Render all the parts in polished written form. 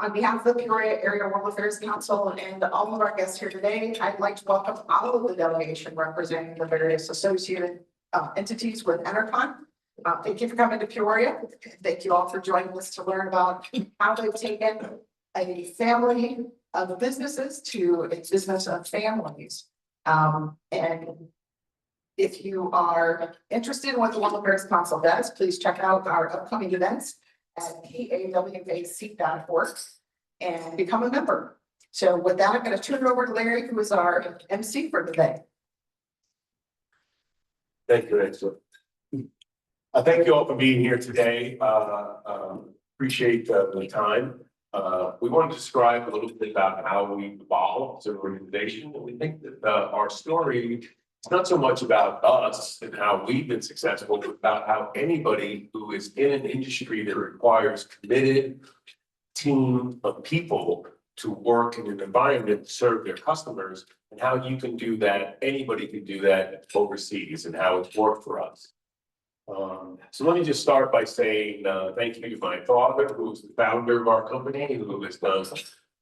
On behalf of the Peoria Area World Affairs Council and all of our guests here today, I'd like to welcome all of the delegation representing the various associated entities with Enercon. Thank you for coming to Peoria. Thank you all for joining us to learn about how they've taken a family of businesses to a business of families. And if you are interested in what the World Affairs Council does, please check out our upcoming events at pawac.org and become a member. So with that, I'm going to turn it over to Larry, who is our MC for today. Thank you, Rachel. Thank you all for being here today. Appreciate the time. We want to describe a little bit about how we evolved as an organization. And we think that our story is not so much about us and how we've been successful, but about how anybody who is in an industry that requires committed team of people to work in an environment to serve their customers, and how you can do that. Anybody can do that overseas, and how it's worked for us. So let me just start by saying thank you to my father, who's the founder of our company, who has done a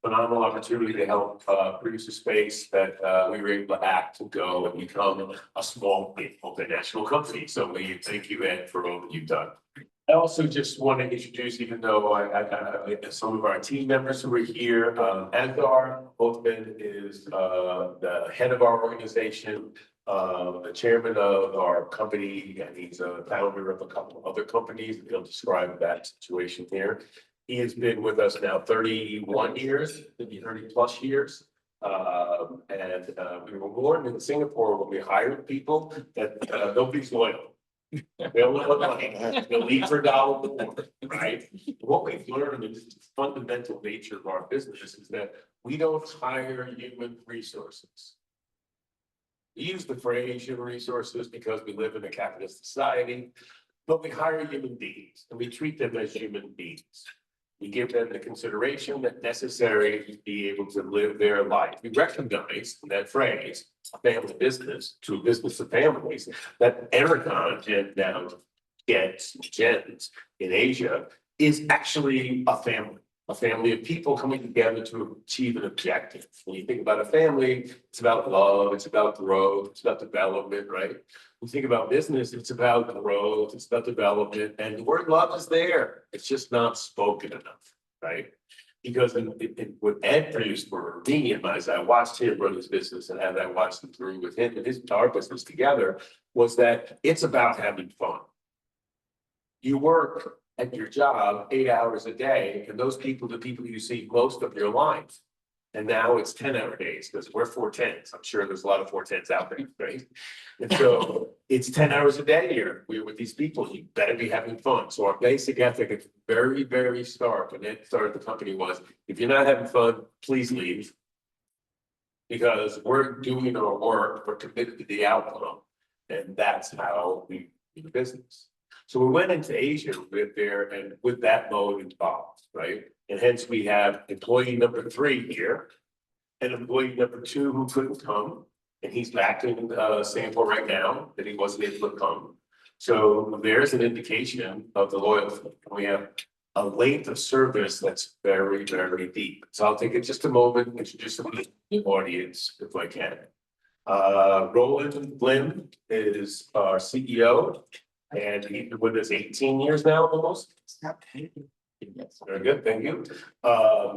phenomenal opportunity to help produce a space that we were able to act and go and become a small multinational company. So we thank you, Ed, for all that you've done. I also just want to introduce, even though I some of our team members who are here, Anthar Othman is the head of our organization, the chairman of our company, and he's a founder of a couple of other companies. He'll describe that situation here. He has been with us now 31 years, maybe 30 plus years. And we were born in Singapore when we hired people that nobody's loyal. They'll leave for $1 right? What we've learned is the fundamental nature of our business is that we don't hire human resources. We use the phrase human resources because we live in a capitalist society, but we hire human beings and we treat them as human beings. We give them the consideration that's necessary to be able to live their life. We recognize in that phrase, a family business to a business of families, that Enercon and now Gens in Asia is actually a family of people coming together to achieve an objective. When you think about a family, it's about love, it's about growth, it's about development, right? When you think about business, it's about growth, it's about development, and the word love is there. It's just not spoken enough, right? Because what Ed produced for me, and as I watched him run his business and as I watched him through with him and our business together, was that it's about having fun. You work at your job 8 hours a day, and those people, the people you see most of your life. And now it's 10-hour days because we're 410s. I'm sure there's a lot of 410s out there, right? And so it's 10 hours a day here. We're with these people. You better be having fun. So our basic ethic at the very, very start, when Ed started the company, was if you're not having fun, please leave. Because we're doing our work, we're committed to the outcome. And that's how we do business. So we went into Asia with there and with that mode involved, right? And hence we have employee number 3 here and employee number 2 who couldn't come. And he's back in Singapore right now that he wasn't able to come. So there's an indication of the loyalty. We have a length of service that's very, very deep. So I'll take it just a moment, introduce the audience if I can. Roland Lim is our CEO. And he's been with us 18 years now, almost. Yes, very good, thank you.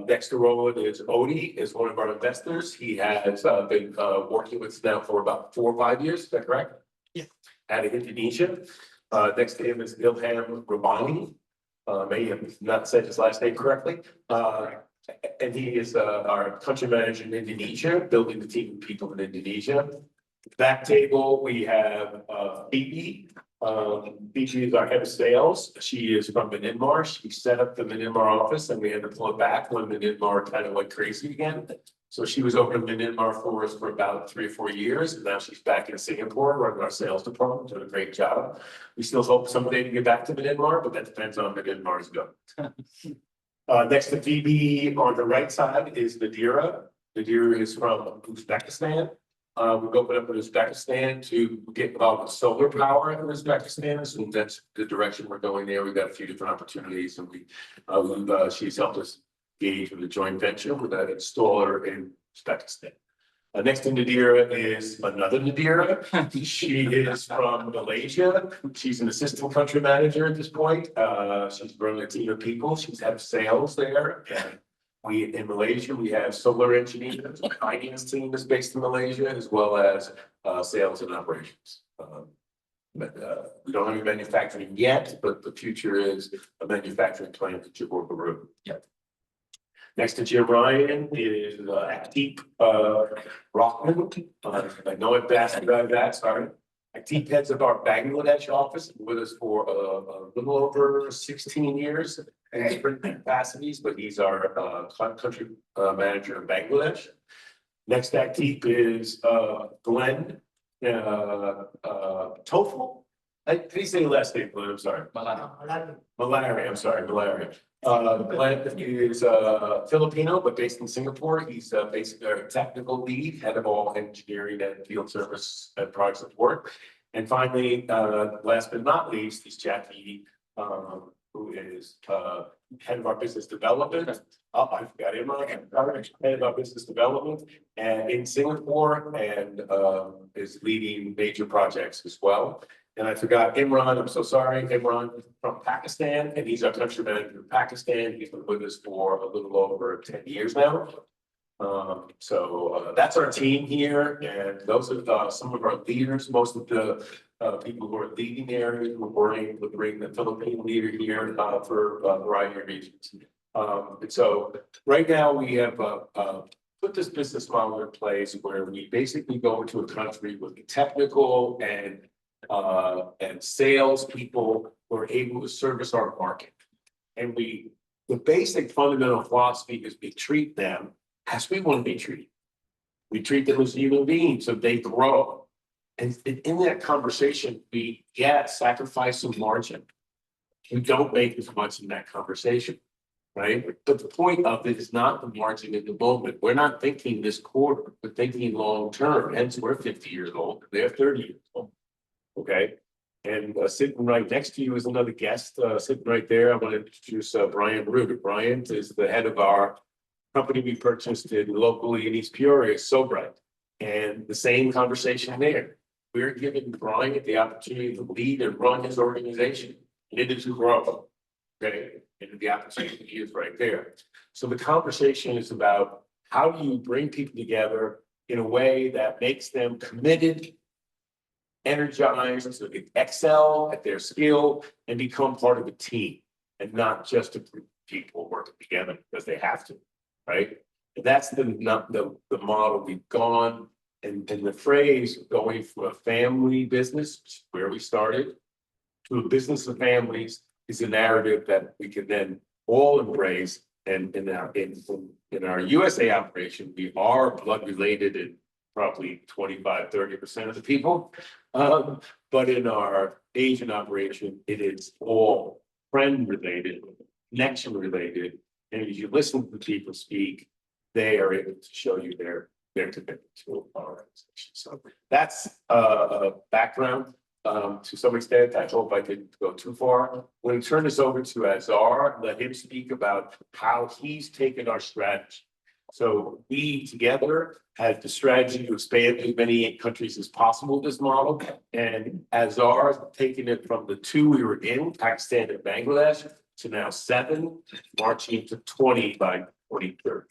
Next to Roland is Odie, is one of our investors. He has been working with us now for about 4 or 5 years, is that correct? Yeah. Out of Indonesia. Next to him is Ilham Rabani. May have not said his last name correctly. And he is our country manager in Indonesia, building the team of people in Indonesia. Back table, we have Phoebe. Phoebe is our head of sales. She is from Myanmar. She set up the Myanmar office and we had to pull it back when Myanmar kind of went crazy again. So she was over in Myanmar for us for about 3 or 4 years. And now she's back in Singapore running our sales department, doing a great job. We still hope someday to get back to Myanmar, but that depends on Myanmar's go. Next to Phoebe on the right side is Nadira. Nadira is from Uzbekistan. We've opened up in Uzbekistan to get involved with solar power in Uzbekistan. So that's the direction we're going there. We've got a few different opportunities and she's helped us engaged with a joint venture with an installer in Uzbekistan. Next to Nadira is another Nadira. She is from Malaysia. She's an assistant country manager at this point. She's running a team of people. She's head of sales there. And in Malaysia, we have solar engineers. The finance team is based in Malaysia, as well as sales and operations. But we don't have any manufacturing yet, but the future is a manufacturing plant in Johor Bahru. Yep. Next to Jim Ryan is Akdeep Rockman. I know it best about that, sorry. Akdeep heads of our Bangladesh office, with us for a little over 16 years in different capacities, but he's our country manager in Bangladesh. Next to Akdeep is Glenn Tofu. Can you say the last name, Glenn? I'm sorry. Malaria, I'm sorry, Malaria. Glenn is Filipino, but based in Singapore. He's basically our technical lead, head of all engineering and field service and product support. And finally, last but not least, is Jackie, who is head of our business development. Oh, I forgot him. Head of our business development and in Singapore, and is leading major projects as well. And I forgot Imran, I'm so sorry, Imran from Pakistan, and he's our country manager in Pakistan. He's been with us for a little over 10 years now. That's our team here, and those are some of our leaders. Most of the people who are leading the area, who were able to bring the Philippine leader here for a variety of reasons. And so right now we have put this business model in place where we basically go into a country with technical and sales people who are able to service our market. And the basic fundamental philosophy is we treat them as we want to be treated. We treat them as human beings so they grow. And in that conversation, we sacrifice some margin. We don't make as much in that conversation, right? But the point of it is not the margin in the moment. We're not thinking this quarter, we're thinking long term. Hence, we're 50 years old, they're 30 years old. Okay. And sitting right next to you is another guest, sitting right there. I want to introduce Brian Root. Brian is the head of our company we purchased locally in East Peoria, So Bright. And the same conversation there. We're giving Brian the opportunity to lead and run his organization. And it is grow. Okay. And the opportunity is right there. So the conversation is about how do you bring people together in a way that makes them committed, energized, so they excel at their skill and become part of a team and not just a group of people working together because they have to, right? And that's the model we've gone, and the phrase going from a family business, where we started, to a business of families is a narrative that we can then all embrace. And in our USA operation, we are blood related and probably 25–30% of the people. But in our Asian operation, it is all friend related, connection related. And as you listen to people speak, they are able to show you their commitment to our organization. So that's a background to some extent. I hope I didn't go too far. I'm going to turn this over to Azar, let him speak about how he's taken our strategy. So we together had the strategy to expand to as many countries as possible this model. And Azar taking it from the 2 we were in, Pakistan and Bangladesh, to now 7, marching to 20 by 2030.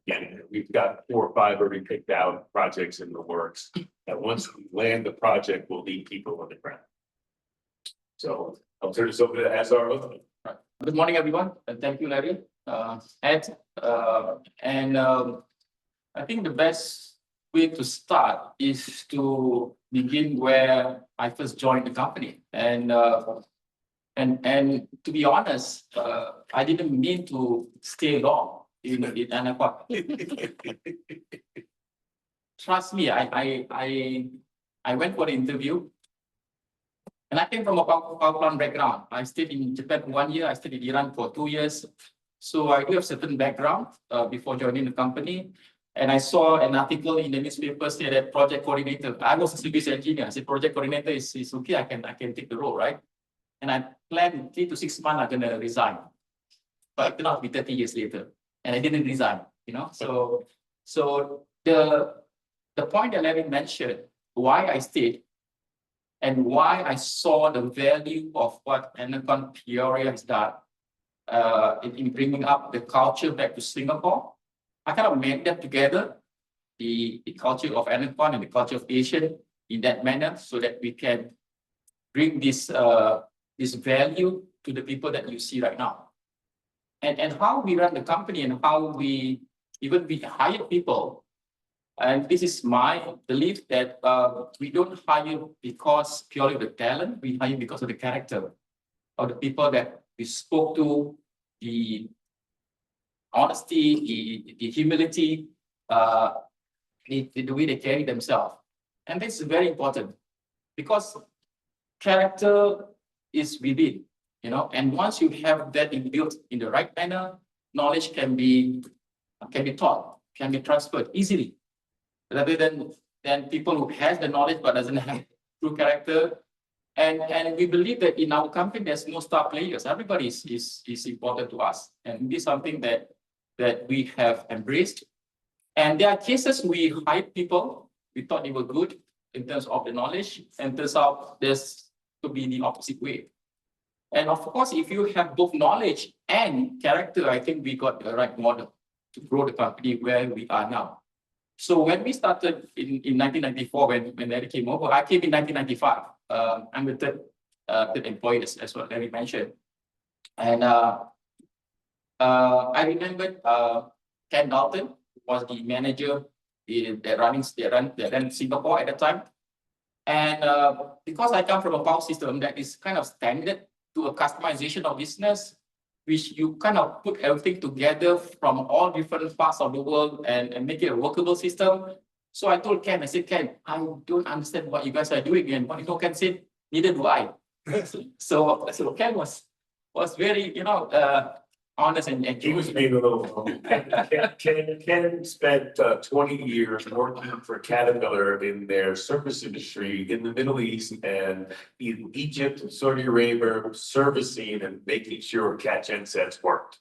Again, we've got 4 or 5 already picked out projects in the works. And once we land the project, we'll need people on the ground. So I'll turn this over to Azar. Good morning, everyone, and thank you, Larry. Ed, I think the best way to start is to begin where I first joined the company. And to be honest, I didn't mean to stay long in Enercon. Trust me, I went for the interview. And I came from a power plant background. I stayed in Japan for 1 year. I stayed in Iran for 2 years. So I do have certain background before joining the company. And I saw an article in the newspaper say that project coordinator. I was a service engineer. I said project coordinator is okay. I can take the role, right? And I planned 3 to 6 months I'm gonna resign. But it turned out to be 30 years later. and I didn't resign, so the point that Larry mentioned, why I stayed and why I saw the value of what Enercon Peoria has done in bringing up the culture back to Singapore. I kind of made them together, the culture of Enercon and the culture of Asian in that manner, so that we can bring this value to the people that you see right now. And how we run the company and how we hire people. And this is my belief that we don't hire because purely the talent, we hire because of the character of the people that we spoke to, the honesty, the humility, the way they carry themselves. And this is very important because character is within, and once you have that built in the right manner, knowledge can be taught, can be transferred easily, rather than people who has the knowledge but doesn't have true character. And we believe that in our company, there's no star players. Everybody is important to us. And this is something that we have embraced. And there are cases we hired people, we thought they were good in terms of the knowledge, and turns out there's to be the opposite way. And of course, if you have both knowledge and character, I think we got the right model to grow the company where we are now. So when we started in 1994, when Larry came over, I came in 1995. I'm the third employee, as what Larry mentioned. And I remember Ken Dalton was the manager that ran Singapore at the time. And because I come from a power system that is kind of standard to a customization of business, which you kind of put everything together from all different parts of the world and make it a workable system. So I told Ken, I said, Ken, I don't understand what you guys are doing. And what Ken said, neither do I. So Ken was very, honest and He was being a little humble. Ken spent 20 years working for Caterpillar in their service industry in the Middle East and in Egypt and Saudi Arabia, servicing and making sure catch gensets worked.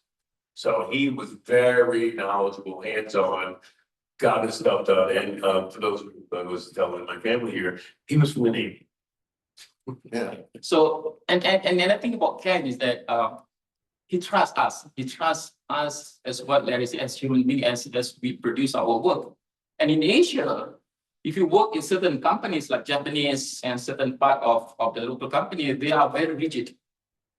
So he was very knowledgeable, hands-on, got his stuff done. And for those who I was telling my family here, he was from the Navy. Yeah. So and the other thing about Ken is that he trusts us. He trusts us as what Larry said, as human beings, as we produce our work. And in Asia, if you work in certain companies like Japanese and certain part of the local company, they are very rigid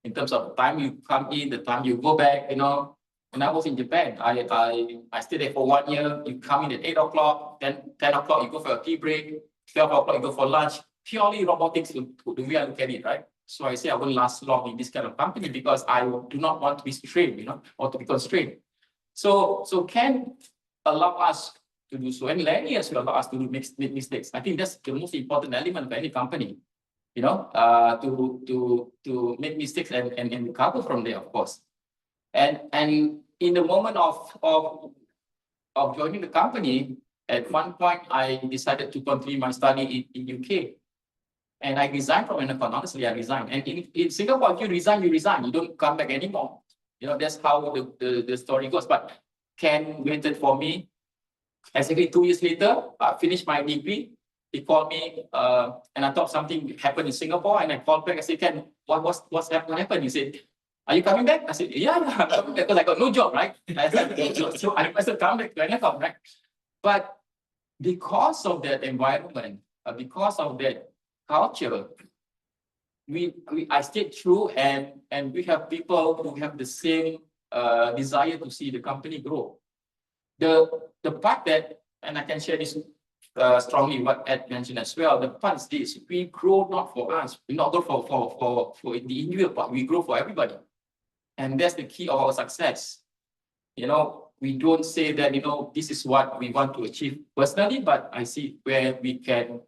in terms of the time you come in, the time you go back. When I was in Japan, I stayed there for 1 year. You come in at 8 o'clock, then 10 o'clock you go for a tea break, 12 o'clock you go for lunch. Purely robotics the way I look at it, right? So I say I won't last long in this kind of company because I do not want to be strained, or to be constrained. So Ken allow us to do so, and Larry as well allow us to make mistakes. I think that's the most important element of any company, to make mistakes and recover from there, of course. And in the moment of joining the company, at one point I decided to continue my study in UK. And I resigned from Enercon. Honestly, I resigned. And in Singapore, if you resign, you resign. You don't come back anymore. That's how the story goes. But Ken waited for me. Exactly 2 years later, I finished my degree. He called me and I thought something happened in Singapore. And I called back. I said, Ken, what's happened? He said, are you coming back? I said, yeah, I'm coming back because I got no job, right? I said, no job. So I must have come back to Enercon, right? But because of that environment, because of that culture, I stayed true, and we have people who have the same desire to see the company grow. The part that, and I can share this strongly what Ed mentioned as well, the part is this: we grow not for us, we not grow for the individual part, we grow for everybody. And that's the key of our success. We don't say that, this is what we want to achieve personally, but I see where we can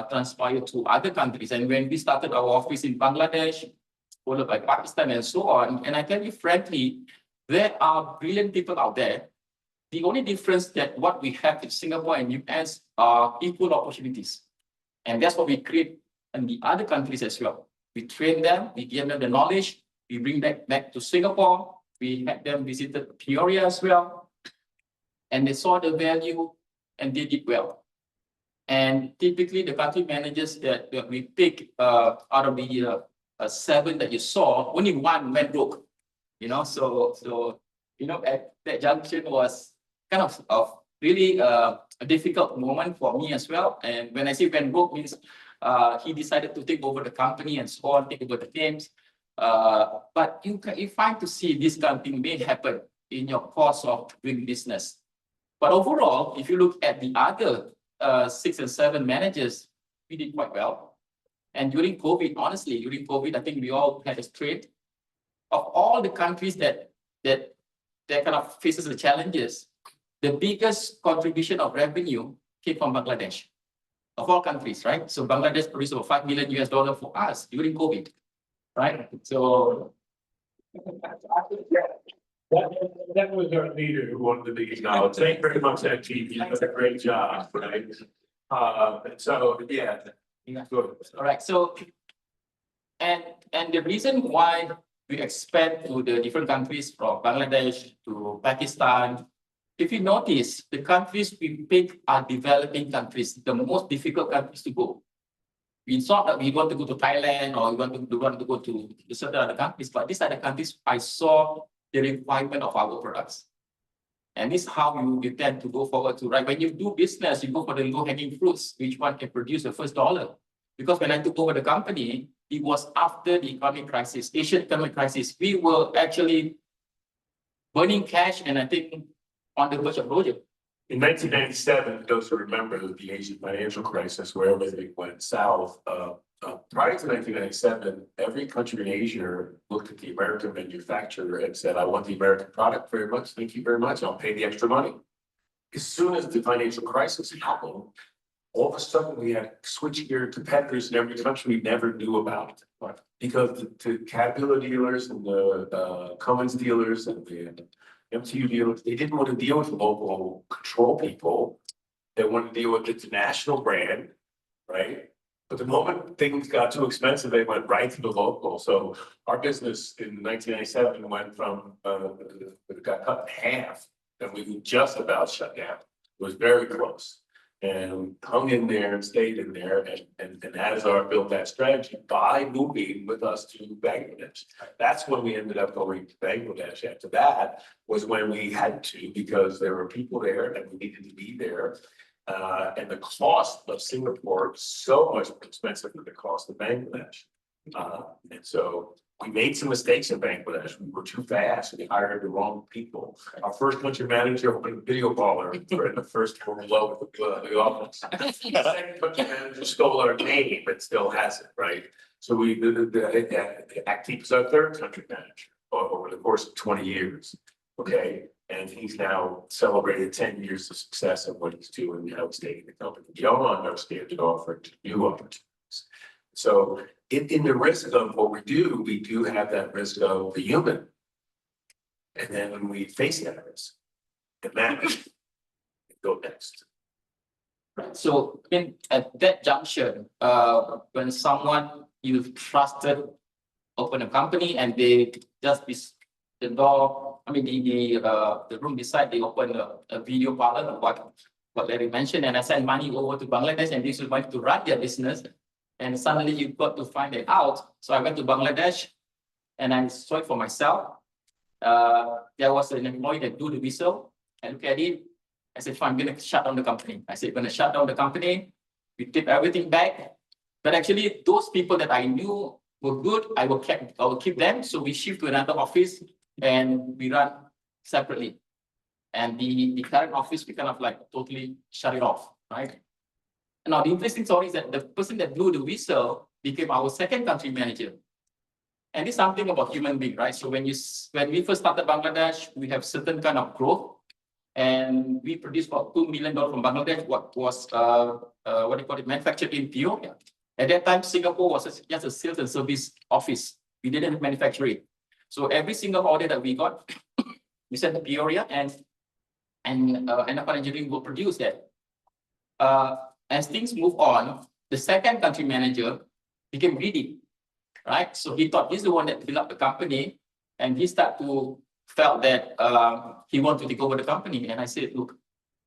transpire to other countries. And when we started our office in Bangladesh, followed by Pakistan and so on, and I tell you frankly, there are brilliant people out there. The only difference that what we have in Singapore and US are equal opportunities. And that's what we create in the other countries as well. We train them, we give them the knowledge, we bring that back to Singapore, We had them visited Peoria as well. And they saw the value and they did well. And typically the country managers that we pick out of the 7 that you saw, only 1 went broke. So at that junction was kind of really a difficult moment for me as well. And when I say went broke means he decided to take over the company and so on, take over the teams. But you find to see this kind of thing may happen in your course of doing business. But overall, if you look at the other 6 and 7 managers, we did quite well. And during COVID, honestly, I think we all had a trade. Of all the countries that kind of faces the challenges, the biggest contribution of revenue came from Bangladesh. Of all countries, right? So Bangladesh produced over $5 million for us during COVID, right? So that was our leader who wanted the biggest knowledge. Thank you very much, that team. You did a great job, right? So yeah. Good. All right. So and the reason why we expand to the different countries from Bangladesh to Pakistan, if you notice, the countries we pick are developing countries, the most difficult countries to go. It's not that we want to go to Thailand or we want to go to certain other countries, but these are the countries I saw the requirement of our products. And this is how you tend to go forward to, right? When you do business, you go for the low-hanging fruits, which one can produce the first dollar. Because when I took over the company, it was after the economic crisis, Asian economic crisis. We were actually burning cash, and I think on the verge of closure. In 1997, those who remember the Asian financial crisis where everything went south, prior to 1997, every country in Asia looked at the American manufacturer and said, I want the American product very much. Thank you very much. I'll pay the extra money. As soon as the financial crisis happened, all of a sudden we had switchgear competitors in every country we never knew about. Because the Caterpillar dealers and the Cummins dealers and the MTU dealers, they didn't want to deal with local control people. They wanted to deal with the international brand, right? But the moment things got too expensive, they went right to the local. So our business in 1997 went from, it got cut in half, and we just about shut down. It was very close. And hung in there and stayed in there, and as our built that strategy by moving with us to Bangladesh. That's when we ended up going to Bangladesh. After that was when we had to, because there were people there and we needed to be there. And the cost of Singapore was so much more expensive than the cost of Bangladesh. And so we made some mistakes in Bangladesh. We were too fast. We hired the wrong people. Our first country manager opened a video baller in the first below the office. The second country manager stole our name, but still has it, right? So Actif is our third country manager over the course of 20 years. Okay. And he's now celebrated 10 years of success of what he's doing now. He's taking the company beyond our standard offer to new opportunities. So in the risk of what we do have that risk of the human. And then when we face that risk, and manage, go next. Right. So at that junction, when someone you've trusted open a company and they just the door, I mean the room beside, they open a video parlor, what Larry mentioned, and I send money over to Bangladesh, and this is going to run their business. And suddenly you've got to find it out. So I went to Bangladesh and I saw it for myself. There was an employee that blew the whistle. I looked at it. I said, fine, I'm going to shut down the company. I said, going to shut down the company. We take everything back. But actually, those people that I knew were good. I will keep them. So we shift to another office and we run separately. And the current office, we kind of like totally shut it off, right? Now, the interesting story is that the person that blew the whistle became our second country manager. And it's something about human being, right? So when we first started Bangladesh, we have certain kind of growth. And we produced about $2 million from Bangladesh, what was, manufactured in Peoria. At that time, Singapore was just a sales and service office. We didn't manufacture it. So every single order that we got, we sent to Peoria and Enercon Engineering will produce that. As things move on, the second country manager became greedy, right? So he thought he's the one that built up the company, and he started to felt that he wanted to take over the company. And I said, look,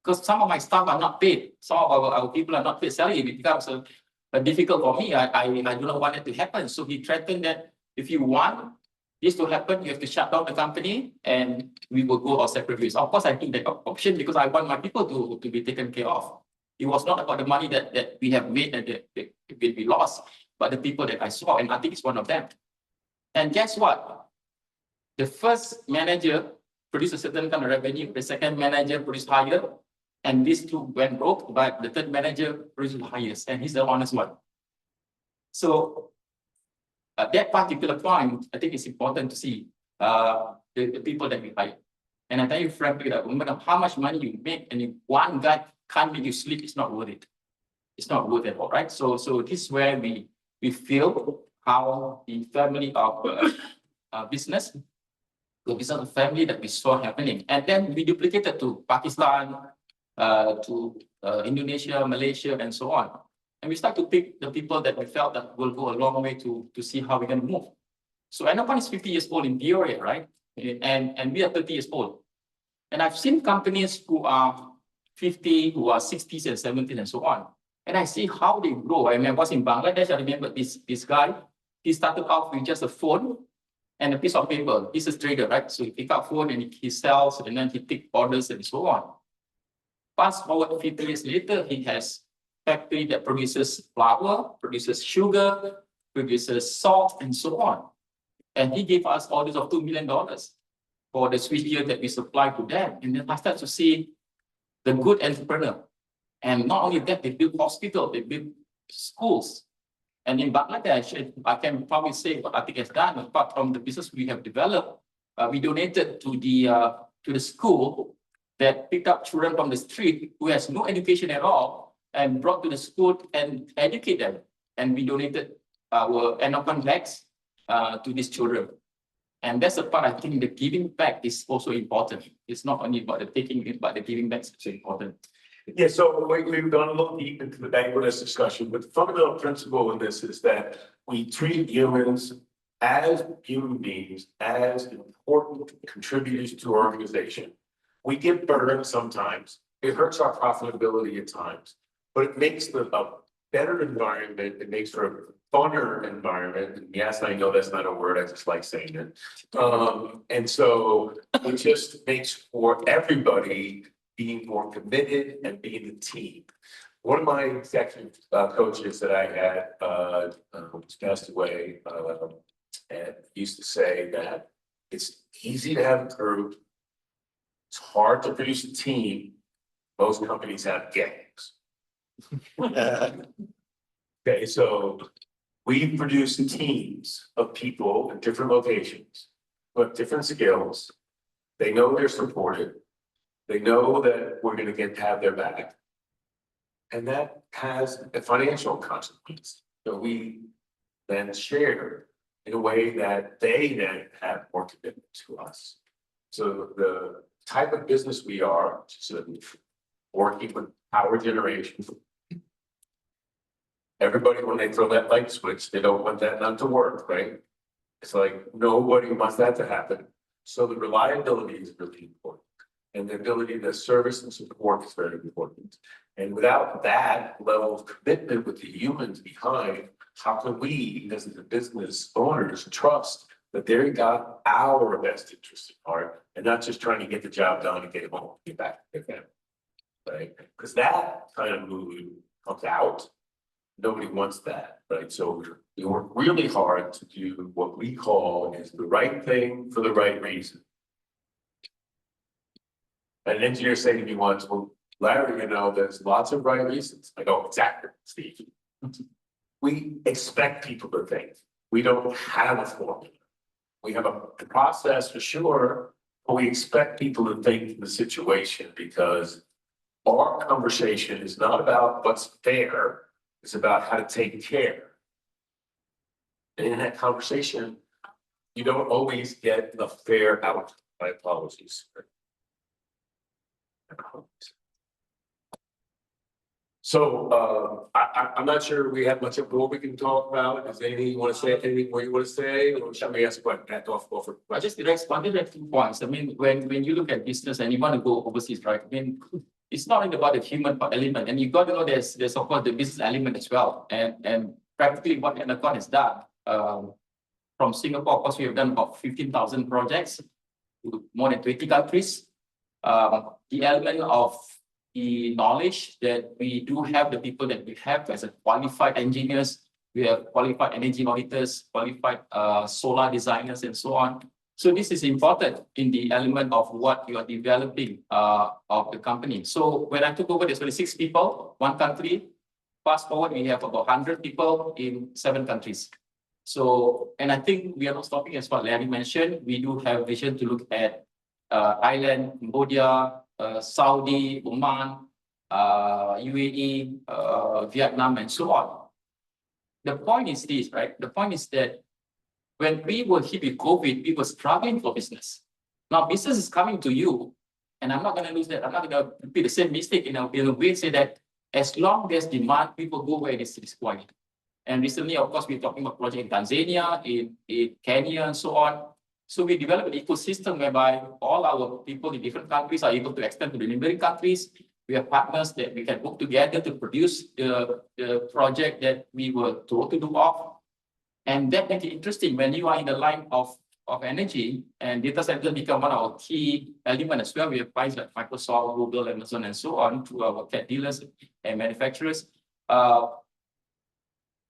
because some of my staff are not paid, some of our people are not paid salary, it becomes difficult for me. I do not want it to happen. So he threatened that if you want this to happen, you have to shut down the company and we will go our separate ways. Of course, I took that option because I want my people to be taken care of. It was not about the money that we have made and that we lost, but the people that I saw, and I think it's one of them. And guess what? The first manager produced a certain kind of revenue, the second manager produced higher, and these two went broke, but the third manager produced the highest, and he's the honest one. So at that particular point, I think it's important to see the people that we hire. And I tell you frankly that no matter how much money you make, and if one guy can't make you sleep, it's not worth it. It's not worth it all, right? So this is where we feel how the family of business, the business of family that we saw happening. And then we duplicated to Pakistan, to Indonesia, Malaysia, and so on. And we start to pick the people that we felt that will go a long way to see how we can move. So Enercon is 50 years old in Peoria, right? And we are 30 years old. And I've seen companies who are 50, who are 60s and 70s and so on. And I see how they grow. I was in Bangladesh, I remember this guy, he started off with just a phone and a piece of paper. He's a trader, right? So he pick up phone and he sells, and then he take orders and so on. Fast forward 50 years later, he has factory that produces flour, produces sugar, produces salt, and so on. And he gave us orders of $2 million for the switchgear that we supply to them. And then I start to see the good entrepreneur. And not only that, they build hospitals, they build schools. And in Bangladesh, I can probably say what Atik has done, apart from the business we have developed, we donated to the school that picked up children from the street who has no education at all and brought to the school and educate them. And we donated our Enercon bags to these children. And that's the part I think the giving back is also important. It's not only about the taking, but the giving back is also important. Yeah, so we've gone a little deep into the banquetist discussion, but the fundamental principle in this is that we treat humans as human beings, as important contributors to our organization. We get burned sometimes. It hurts our profitability at times, but it makes a better environment. It makes for a funner environment. And yes, I know that's not a word. I just like saying it. And so it just makes for everybody being more committed and being a team. One of my executive coaches that I had, who's passed away, and used to say that it's easy to have a group. It's hard to produce a team. Most companies have gangs. Okay, so we produce teams of people in different locations, with different skills. They know they're supported. They know that we're going to have their back. And that has a financial consequence. So we then share in a way that they then have more commitment to us. So the type of business we are, so working with power generation. Everybody, when they throw that light switch, they don't want that not to work, right? It's like nobody wants that to happen. So the reliability is really important. And the ability to service and support is very important. And without that level of commitment with the humans behind, how can we, as the business owners, trust that they got our best interest at heart and not just trying to get the job done and get home, get back to their family, right? Because that kind of mood comes out. Nobody wants that, right? So we work really hard to do what we call is the right thing for the right reason. And an engineer said to me once, well, Larry, you know, there's lots of right reasons. I go, exactly, Steve. We expect people to think. We don't have a formula. We have a process for sure, but we expect people to think in the situation because our conversation is not about what's fair. It's about how to take care. And in that conversation, you don't always get the fair outcome. My apologies. So, I'm not sure we have much more we can talk about. Is there anything you want to say, anything more you want to say, or shall we ask a question? Offer. I just responded at 2 points. I mean, when you look at business and you want to go overseas, right? I mean, it's not only about the human element, and you got to know there's of course the business element as well. And practically what Enercon has done, from Singapore, of course, we have done about 15,000 projects to more than 20 countries. The element of the knowledge that we do have, the people that we have as a qualified engineers, we have qualified energy auditors, qualified solar designers, and so on. So this is important in the element of what you are developing of the company. So when I took over, there's 26 people, one country. Fast forward, we have about 100 people in 7 countries. So, and I think we are not stopping as what Larry mentioned. We do have vision to look at Thailand, Cambodia, Saudi, Oman, UAE, Vietnam, and so on. The point is this, right? The point is that when we were hit with COVID, we were struggling for business. Now business is coming to you, and I'm not going to lose that. I'm not going to repeat the same mistake in a way, say that as long as there's demand, people go where it is required. And recently, of course, we're talking about project in Tanzania, in Kenya, and so on. So we developed an ecosystem whereby all our people in different countries are able to extend to the neighboring countries. We have partners that we can work together to produce the project that we were told to do off. And that makes it interesting when you are in the line of energy, and data center become one of our key elements as well. We have clients like Microsoft, Google, Amazon, and so on through our CAD dealers and manufacturers.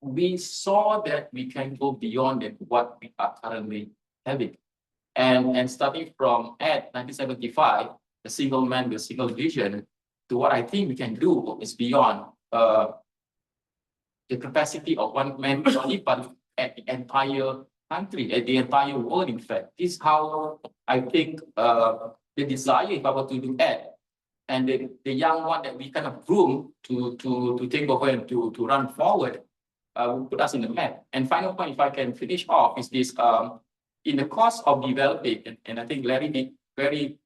We saw that we can go beyond what we are currently having. And starting from at 1975, a single man with a single vision, to what I think we can do is beyond the capacity of one man only, but at the entire country, at the entire world, in fact. This is how I think the desire, if I were to do that, and the young one that we kind of groom to take over and to run forward, will put us in the map. And final point, if I can finish off, is this, in the course of developing, and I think Larry did very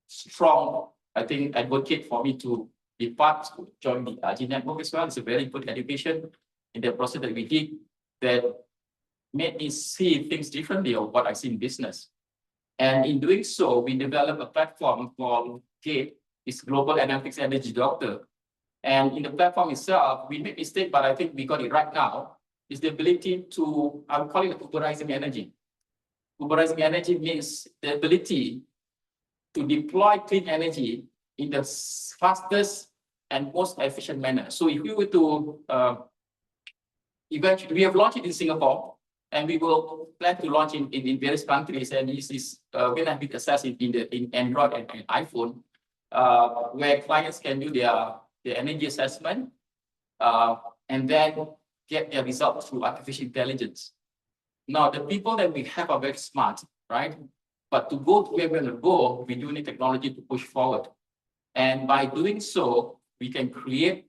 strong, I think, advocate for me to be part, to join the RG network as well. It's a very good education in the process that we did that made me see things differently of what I see in business. And in doing so, we developed a platform called GATE, it's Global Analytics Energy Doctor. And in the platform itself, we made mistake, but I think we got it right now, is the ability to, I would call it Uberizing energy. Uberizing energy means the ability to deploy clean energy in the fastest and most efficient manner. So if we were to, eventually, we have launched it in Singapore, and we will plan to launch in various countries, and this is going to be accessed in Android and iPhone, where clients can do their energy assessment, and then get their results through artificial intelligence. Now, the people that we have are very smart, right? But to go to where we're going to go, we do need technology to push forward. And by doing so, we can create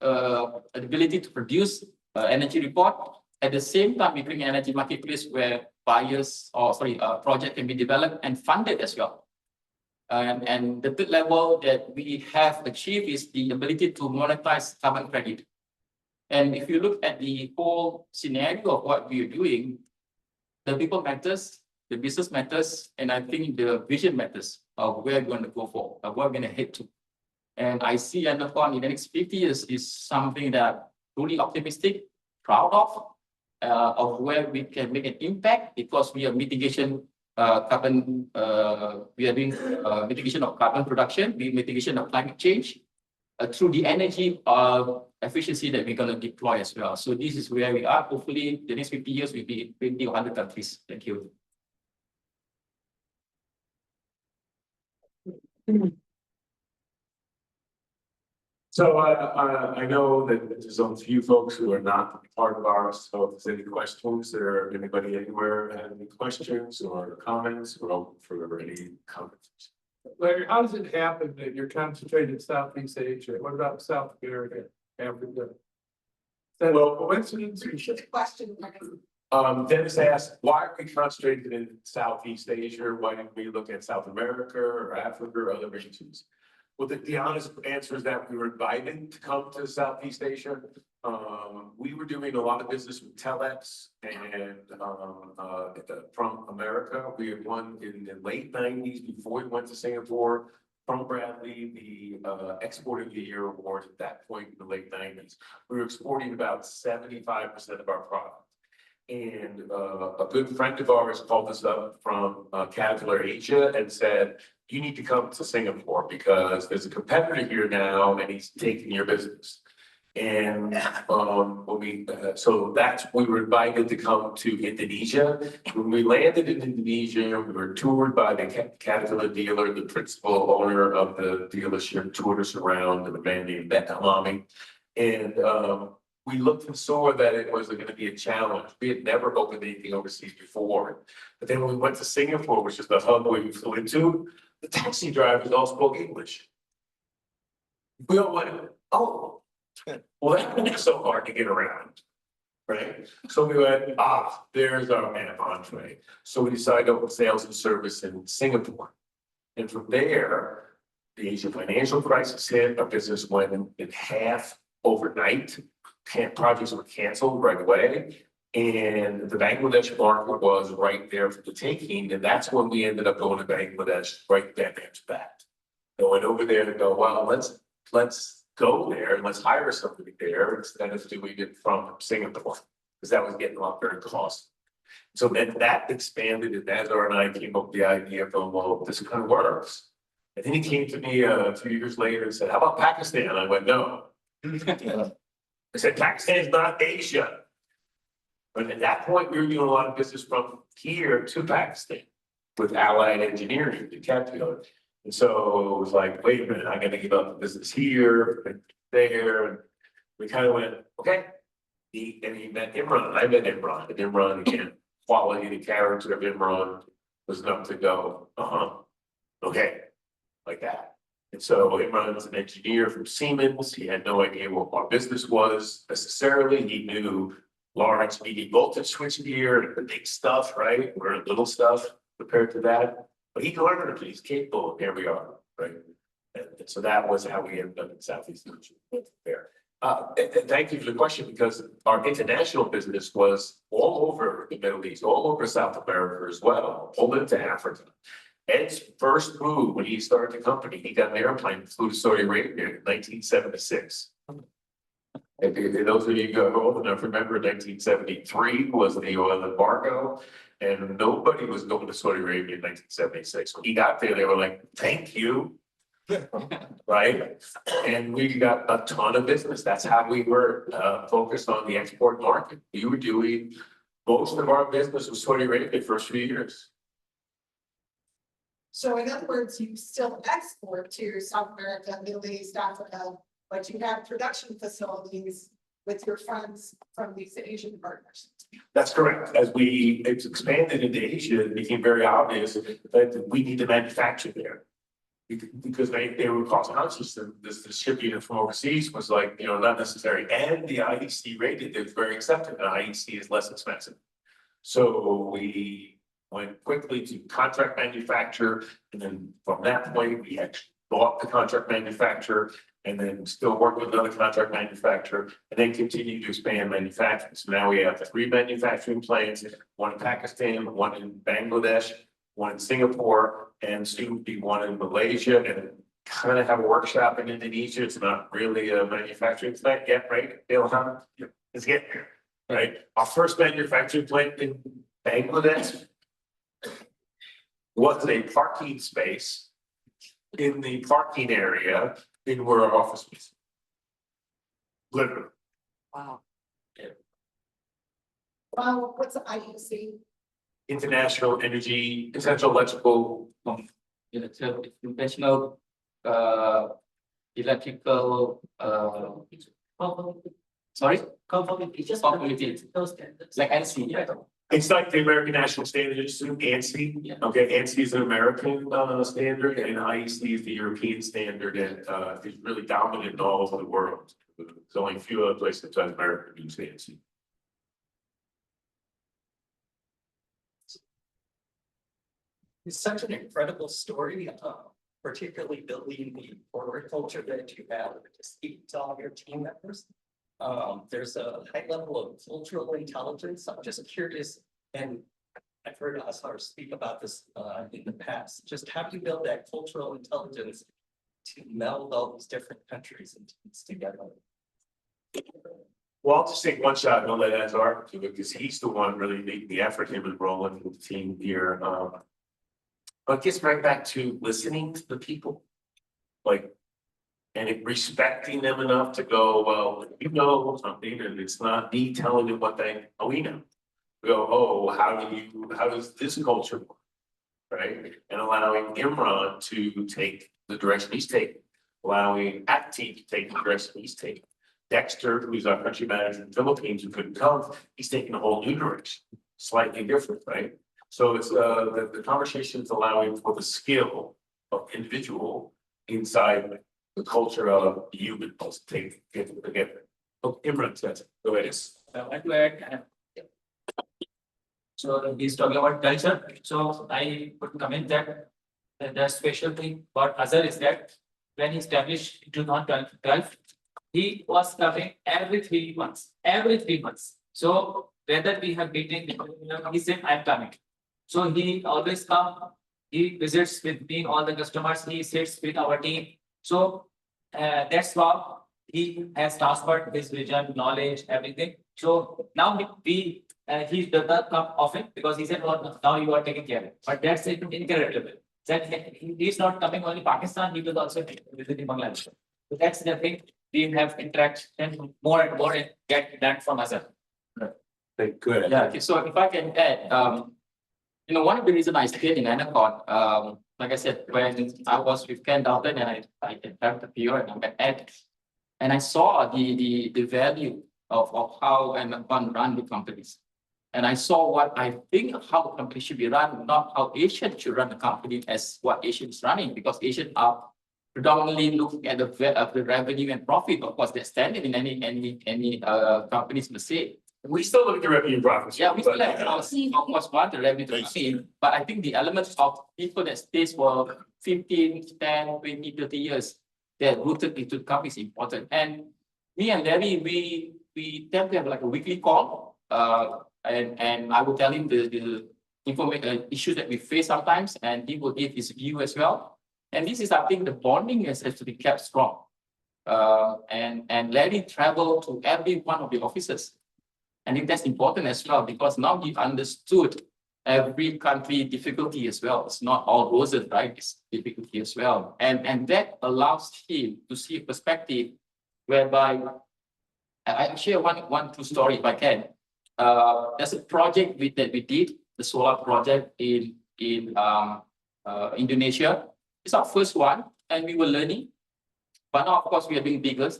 an ability to produce energy report. At the same time, we bring energy marketplace where project can be developed and funded as well. And the third level that we have achieved is the ability to monetize carbon credit. And if you look at the whole scenario of what we are doing, the people matters, the business matters, and I think the vision matters of where we're going to go for, of where we're going to head to. And I see Enercon in the next 50 years is something that I'm truly optimistic, proud of where we can make an impact, because we are mitigation carbon, we are doing mitigation of carbon production, mitigation of climate change through the energy efficiency that we're going to deploy as well. So this is where we are. Hopefully, the next 50 years will be 20 or 100 countries. Thank you. So I know that there's a few folks who are not part of ours. So if there's any questions, or anybody anywhere have any questions or comments, we're open for any comments. Larry, how does it happen that you're concentrated in Southeast Asia? What about South America, Africa? Is that Well, a coincidence? Good question. Dennis asked, why are we concentrated in Southeast Asia? Why didn't we look at South America or Africa or other regions? Well, the honest answer is that we were invited to come to Southeast Asia. We were doing a lot of business with Telex and, from America. We had won in the late nineties before we went to Singapore from Bradley, the Export of the Year award at that point in the late nineties. We were exporting about 75% of our product. And a good friend of ours called us up from Caterpillar Asia and said, you need to come to Singapore because there's a competitor here now and he's taking your business. And when we were invited to come to Indonesia. When we landed in Indonesia, we were toured by the Caterpillar dealer, the principal owner of the dealership, toured us around, and a man named Betalami. And we looked and saw that it was going to be a challenge. We had never opened anything overseas before. But then when we went to Singapore, which is the hub we flew into, the taxi drivers all spoke English. We all went, oh, well, that's so hard to get around, right? So we went, there's our man entree. So we decided to open sales and service in Singapore. And from there, the Asian financial crisis hit, our business went in half overnight. Projects were canceled right away. And the Bangladesh market was right there for the taking. And that's when we ended up going to Bangladesh right then after that. Going over there to go, well, let's go there and let's hire somebody there instead of doing it from Singapore. Because that was getting a lot very costly. So then that expanded, and Nazar and I came up with the idea of, well, this kind of works. And then he came to me a few years later and said, how about Pakistan? I went, no. I said, Pakistan's not Asia. But at that point, we were doing a lot of business from here to Pakistan with Allied Engineering, the Caterpillar. And so it was like, wait a minute, I gotta give up the business here and there. And we kind of went, okay. And he met Imran. I met Imran. And Imran, again, quality, the character of Imran was enough to go, okay, like that. And so Imran was an engineer from Siemens. He had no idea what our business was necessarily. He knew large medium voltage switchgear and the big stuff, right? We're little stuff compared to that. But he learned, he's capable, and here we are, right? And so that was how we ended up in Southeast Asia there. And thank you for the question, because our international business was all over the Middle East, all over South America as well, all into Africa. Ed's first move when he started the company, he got an airplane, flew to Saudi Arabia in 1976. And those of you who are old enough remember 1973 was the oil embargo, and nobody was going to Saudi Arabia in 1976. When he got there, they were like, thank you. Right? And we got a ton of business. That's how we were focused on the export market. We were doing most of our business with Saudi Arabia the first few years. So in other words, you still export to South America, Middle East, Africa, but you have production facilities with your friends from these Asian partners. That's correct. As we expanded into Asia, it became very obvious that we need to manufacture there. Because they were cost conscious, and this shipping from overseas was like, not necessary. And the IEC rated it very accepted. The IEC is less expensive. So we went quickly to contract manufacture. And then from that point, we actually bought the contract manufacturer and then still worked with another contract manufacturer and then continued to expand manufacturing. So now we have 3 manufacturing plants, one in Pakistan, one in Bangladesh, one in Singapore, and soon to be one in Malaysia, and kind of have a workshop in Indonesia. It's not really a manufacturing plant yet, right? Ilham? It's getting there, right? Our first manufacturing plant in Bangladesh was a parking space in the parking area in where our office was. Literally. Wow. Yeah. Well, what's the IEC? International Energy, Essential Electrical. International electrical sorry? Conformity, just conformity. Like NC, yeah. It's like the American National Standard Institute, ANSI. Yeah. Okay, ANSI is an American standard, and IEC is the European standard, and is really dominant in all over the world. There's only a few other places besides America that use ANSI. It's such an incredible story. particularly building the corporate culture that you have to speak to all your team members. There's a high level of cultural intelligence. I'm just curious, and I've heard Asar speak about this in the past. Just how do you build that cultural intelligence to meld all these different countries and teams together? Well, I'll just take one shot and I'll let Azar do it because he's the one really making the effort, him and Roland with the team here. But it gets right back to listening to the people. Like, and respecting them enough to go, well, you know something, and it's not me telling you what we know. We go, oh, how does this culture work? Right? And allowing Imran to take the direction he's taking, allowing Ati to take the direction he's taking. Dexter, who's our country manager in the Philippines, who couldn't come, he's taking a whole new direction, slightly different, right? So it's the conversation is allowing for the skill of individual inside the culture of human. Let's take it together. Oh, Imran says, go ahead. I want to add. So he's talking about culture. So I would comment that the special thing about Azhar is that when he established in 2012, he was coming every 3 months, every 3 months. So whether we have meeting, he said, I'm coming. So he always come, he visits with me, all the customers, he sits with our team. So that's how he has transferred his vision, knowledge, everything. So now he does not come often because he said, oh, now you are taking care of it. But that's incredible. That he is not coming only Pakistan, he will also visit Bangladesh. So that's the thing. We have interaction more and more and get that from us. Good. Yeah, okay, so if I can add, one of the reasons I stayed in Enercon, like I said, when I was with Ken Dalton and I had the PR and I met Ed, and I saw the value of how Enercon run the companies. And I saw what I think how the company should be run, not how Asian should run the company as what Asian is running, because Asian are predominantly looking at the revenue and profit. Of course, they're standard in any companies per se. We still look at the revenue profits. Yeah, we still have, of course, want the revenue to come in, but I think the elements of people that stays for 15, 10, 20, 30 years, they're rooted into the company is important. And me and Larry, we tend to have like a weekly call, and I will tell him the information issues that we face sometimes, and he will give his view as well. And this is, I think, the bonding has to be kept strong. And Larry traveled to every one of the offices. I think that's important as well, because now we've understood every country difficulty as well. It's not all roses, right? It's difficulty as well. And that allows him to see a perspective whereby I share one true story if I can. There's a project that we did, the solar project in Indonesia. It's our first one, and we were learning. But now, of course, we are doing bigger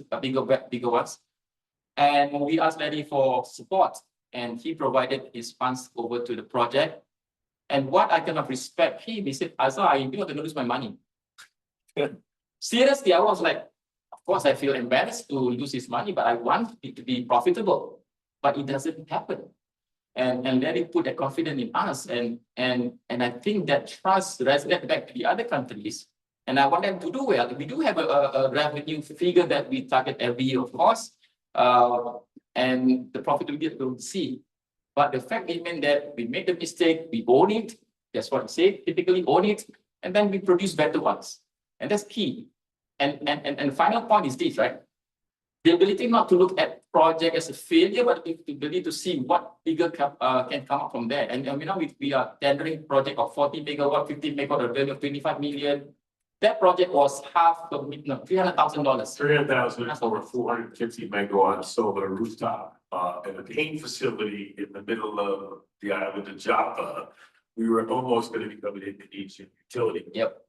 ones. And we asked Larry for support, and he provided his funds over to the project. And what I kind of respect him, he said, Azhar, I'm not going to lose my money. Seriously, I was like, of course, I feel embarrassed to lose his money, but I want it to be profitable. But it doesn't happen. And Larry put that confidence in us. And I think that trust resonates back to the other countries. And I want them to do well. We do have a revenue figure that we target every year, of course. And the profitability we'll see. But the fact remains that we made the mistake, we own it. That's what I say, typically own it, and then we produce better ones. And that's key. And the final point is this, right? The ability not to look at project as a failure, but the ability to see what bigger can come up from there. And we are tendering project of 40 megawatt, 50 megawatt, a value of 25 million. That project was $300,000. $300,000 for a 450 megawatt solar rooftop and a paint facility in the middle of the island of Java. We were almost going to become an Indonesian utility. Yep.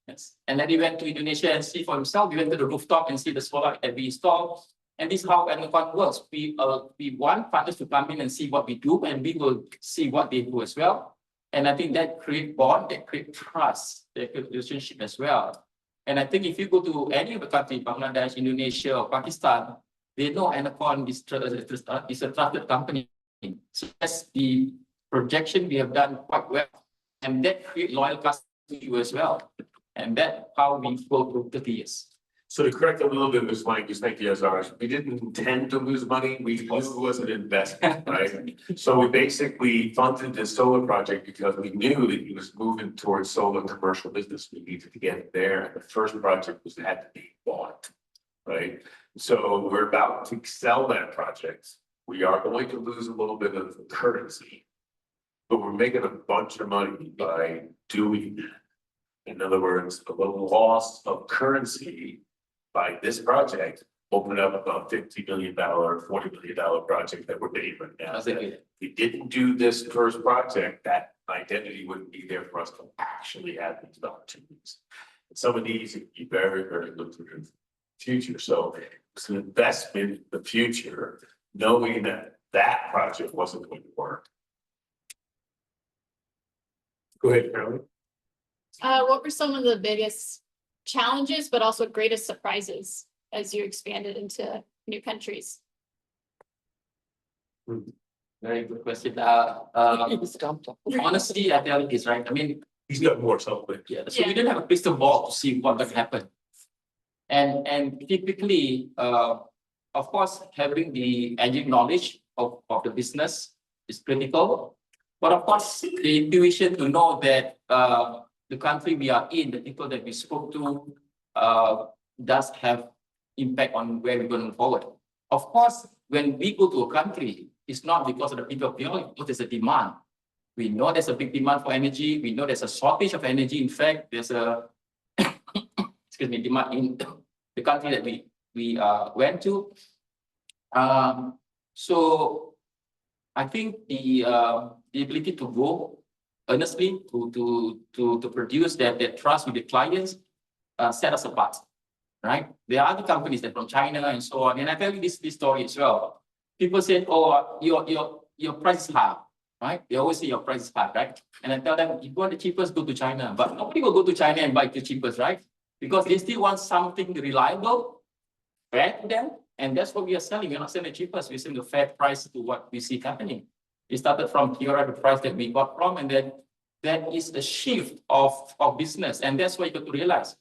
Yes. And then he went to Indonesia and see for himself. We went to the rooftop and see the solar that we installed. And this is how Enercon works. We want partners to come in and see what we do, and we will see what they do as well. And I think that create bond, that create trust, that create relationship as well. And I think if you go to any of the country, Bangladesh, Indonesia, or Pakistan, they know Enercon is a trusted company. So that's the projection we have done quite well. And that create loyal customers to you as well. And that's how we go through 30 years. So to correct a little bit, Ms. Mike, just thank you, SRS, we didn't intend to lose money, we knew it was an investment, right? So we basically funded this solar project because we knew that he was moving towards solar commercial business, we needed to get it there, and the first project was had to be bought. Right, so we're about to sell that project, we are going to lose a little bit of currency. But we're making a bunch of money by doing that. In other words, a little loss of currency by this project opened up about $50 million, $40 million project that we're doing right now. That's it. If we didn't do this first project, that identity wouldn't be there for us to actually have these opportunities. And some of these would be very, very good for the future. So it's an investment in the future, knowing that that project wasn't going to work. Go ahead, Carolyn. What were some of the biggest challenges, but also greatest surprises as you expanded into new countries? Very good question. Honestly, I tell you this, right? I mean, He's got more something. yeah, so we didn't have a crystal ball to see what would happen. And typically, of course, having the engine knowledge of the business is critical. But of course, the intuition to know that the country we are in, the people that we spoke to, does have impact on where we're going forward. Of course, when we go to a country, it's not because of the people beyond, but there's a demand. We know there's a big demand for energy. We know there's a shortage of energy. In fact, there's a excuse me, demand in the country that we went to. So I think the ability to go earnestly to produce that trust with the clients set us apart, right? There are other companies that from China and so on. And I tell you this story as well. People say, oh, your price is high, right? They always say your price is high, right? And I tell them, if you want the cheapest, go to China. But nobody will go to China and buy the cheapest, right? Because they still want something reliable, fair to them. And that's what we are selling. We're not selling the cheapest, we're selling the fair price to what we see happening. It started from here, the price that we got from, and then that is the shift of business. And that's what you got to realize.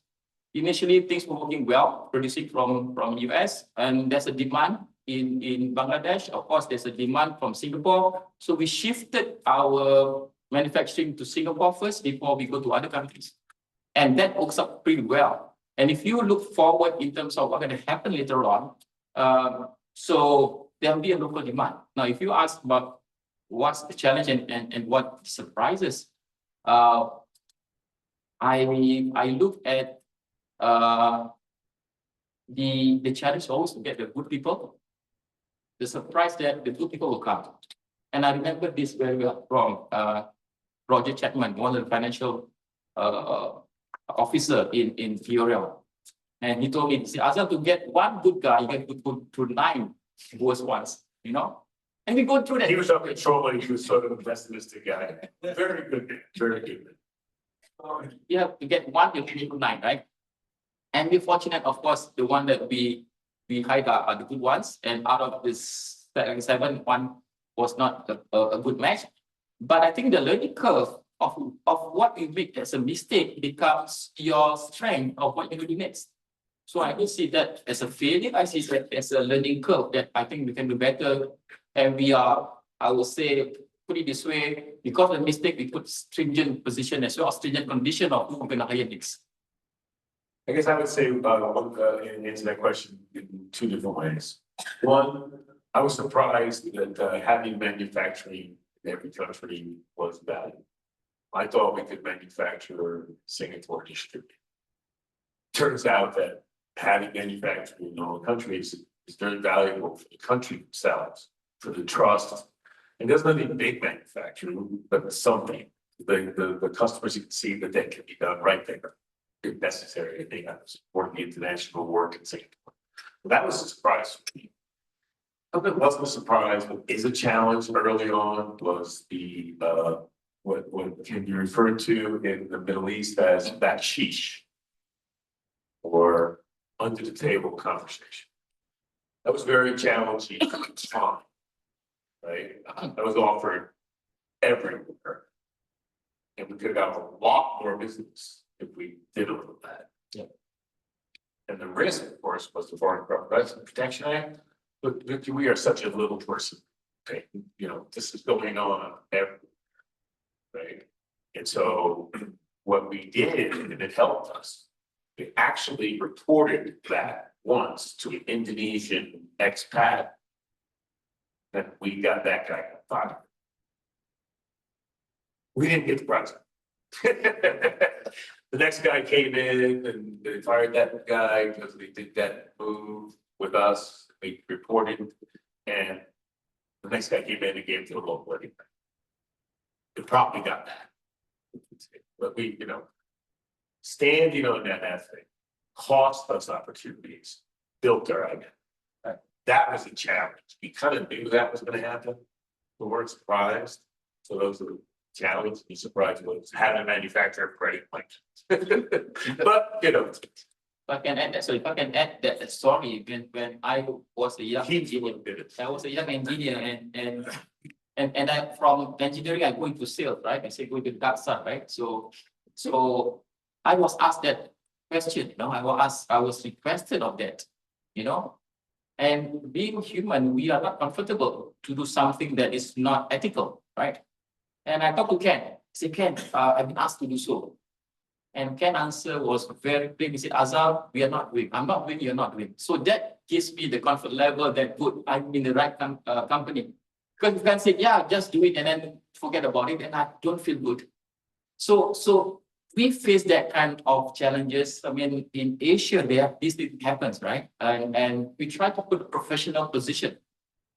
Initially, things were working well, producing from US, and there's a demand in Bangladesh. Of course, there's a demand from Singapore. So we shifted our manufacturing to Singapore first before we go to other countries. And that works out pretty well. And if you look forward in terms of what's going to happen later on, so there'll be a local demand. Now, if you ask about what's the challenge and what surprises, I look at the challenge always to get the good people. The surprise that the good people will come. And I remember this very well from Roger Chapman, one of the financial officer in Fiorel. And he told me, Azal, to get one good guy, you get to go through 9 worst ones, you know? And we go through that. He was up controlling, he was sort of a pessimistic guy. Very good, very good. You have to get one, you can go 9, right? And we're fortunate, of course, the one that we hired are the good ones. And out of this 7, one was not a good match. But I think the learning curve of what we make as a mistake becomes your strength of what you're doing next. So I don't see that as a failure. I see that as a learning curve that I think we can do better. And we are, I will say, put it this way, because of the mistake, we put stringent position as well, stringent condition of who we're going to hire next. I guess I would say, answer that question in 2 different ways. One, I was surprised that having manufacturing in every country was valuable. I thought we could manufacture Singapore distribute. Turns out that having manufacturing in all countries is very valuable for the country themselves, for the trust. And there's nothing big manufacturing, but something. The customers, you can see that that can be done right there. If necessary, they have to support the international work in Singapore. That was a surprise for me. Something that wasn't a surprise, but is a challenge early on was the what can be referred to in the Middle East as baksheesh, or under the table conversation. That was very challenging at the time, right? That was offered everywhere. And we could have got a lot more business if we did a little bit. Yeah. And the risk, of course, was the Foreign Corrupt Practices Protection Act, but we are such a little person. Okay, this is going on every. Right, and so what we did, and it helped us, we actually reported that once to an Indonesian expat. And we got that guy fired. We didn't get the president. The next guy came in and they fired that guy because they did that move with us. We reported, and the next guy came in and gave it to the local anyway. It probably got that. But we, standing on that ethic cost us opportunities, built our identity. That was a challenge. We kind of knew that was going to happen. We weren't surprised. So those are the challenges. The surprise was having a manufacturer credit like. But If I can add that, so if I can add that story, when I was a young engineer, I was a young engineer and I from engineering, I go into sales, right? I say go into dark side, right? So I was asked that question, I was requested of that, and being human, we are not comfortable to do something that is not ethical, right? And I talked to Ken, I said, Ken, I've been asked to do so. And Ken's answer was very clear. He said, Azhar, we are not doing, I'm not doing, you're not doing. So that gives me the comfort level that good, I'm in the right company. Because you can say, yeah, just do it and then forget about it, and I don't feel good. So we face that kind of challenges. I mean, in Asia, this thing happens, right? And we try to put a professional position,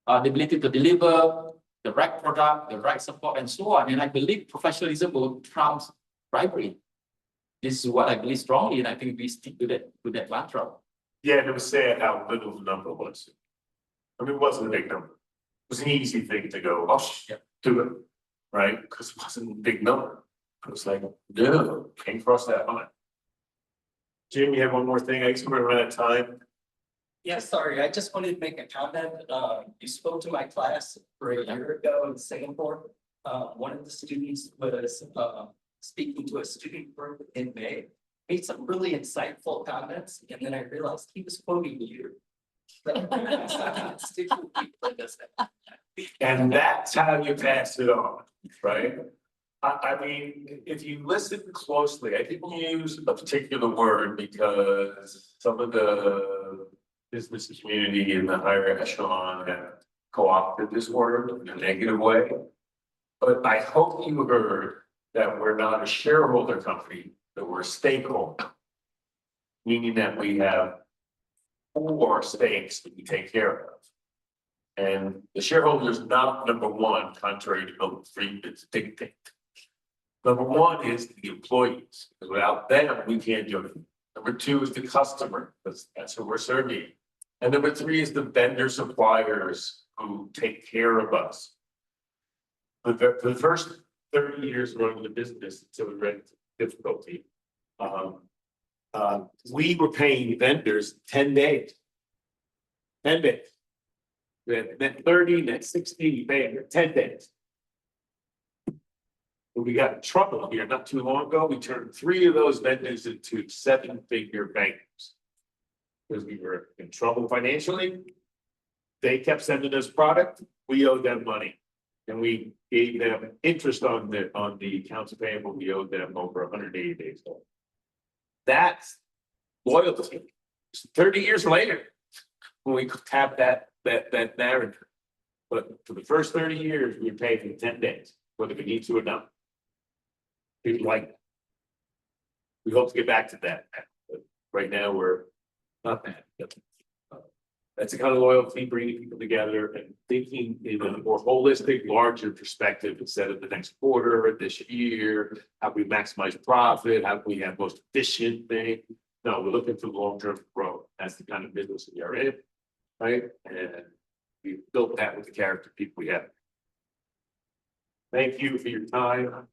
the ability to deliver the right product, the right support, and so on. And I believe professionalism will trump bribery. This is what I believe strongly, and I think we stick to that mantra. yeah, and it was sad how little the number was. I mean, it wasn't a big number. It was an easy thing to go, do it, right? Because it wasn't a big number. I was like, no, can't cross that line. Jim, you have one more thing? I guess we're running out of time. Yeah, sorry, I just wanted to make a comment. You spoke to my class for a year ago in Singapore. One of the students was speaking to a student group in May, made some really insightful comments, and then I realized he was quoting you. And that's how you pass it on, right? I mean, if you listen closely, I didn't use a particular word because some of the business community in the higher echelon have co-opted this word in a negative way. But I hope you heard that we're not a shareholder company, that we're a stakeholder. Meaning that we have 4 stakes that we take care of. And the shareholder is not number one, contrary to Milton Friedman's dictate. Number one is the employees, because without them, we can't do it. Number 2 is the customer, that's who we're serving. And number 3 is the vendor suppliers who take care of us. For the first 30 years running the business until we ran into difficulty, we were paying vendors 10 days. 10 days. We had net 30, net 60, you pay them 10 days. When we got in trouble here not too long ago, we turned 3 of those vendors into 7-figure bankers. Because we were in trouble financially. They kept sending us product, we owed them money. And we gave them interest on the accounts payable we owed them over 180 days old. That's loyalty. 30 years later, when we tap that narrative. But for the first 30 years, we were paid in 10 days, whether we need to or not. People like that. We hope to get back to that. But right now, we're not that. That's the kind of loyalty, bringing people together and thinking in a more holistic, larger perspective instead of the next quarter or this year. How we maximize profit, how we have most efficient thing. No, we're looking for long-term growth. That's the kind of business we are in, right? And we built that with the character people we have. Thank you for your time.